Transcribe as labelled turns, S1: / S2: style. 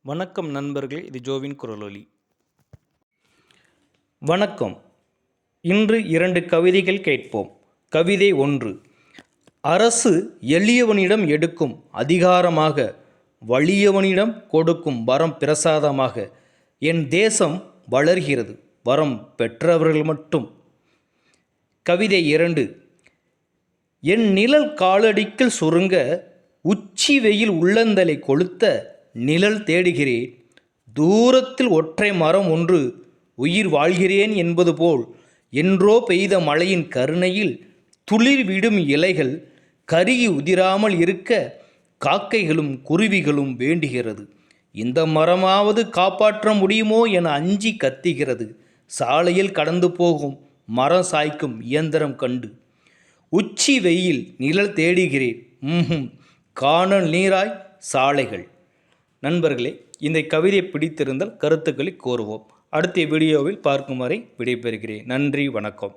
S1: வணக்கம் நண்பர்களே, இது ஜோவின் குரலொலி. வணக்கம். இன்று 2 கவிதைகள் கேட்போம். கவிதை 1. அரசு எளியவனிடம் எடுக்கும் அதிகாரமாக, வலியவனிடம் கொடுக்கும் வரம் பிரசாதமாக என் தேசம் வளர்கிறது, வரம் பெற்றவர்கள் மட்டும். கவிதை 2. என் நிழல் காலடிக்குள் சுருங்க, உச்சி வெயில் உள்ளந்தலை கொளுத்த நிழல் தேடுகிறேன். தூரத்தில் ஒற்றை மரம் ஒன்று உயிர் வாழ்கிறேன் என்பது போல், என்றோ பெய்த மழையின் கருணையில் துளிர் விடும் இலைகள் கருகி உதிராமல் இருக்க காக்கைகளும் குருவிகளும் வேண்டுகிறது. இந்த மரமாவது காப்பாற்ற முடியுமோ என அஞ்சி கத்துகிறது. சாலையில் கடந்து போகும் மரம் சாய்க்கும் இயந்திரம் கண்டு. உச்சி வெயில் நிழல் தேடுகிறேன். காணல் நீராய் சாலைகள். நண்பர்களே, இந்த கவிதை பிடித்திருந்தால் கருத்துக்களை கோருவோம். அடுத்த வீடியோவில் பார்க்கும் வரை விடைபெறுகிறேன். நன்றி, வணக்கம்.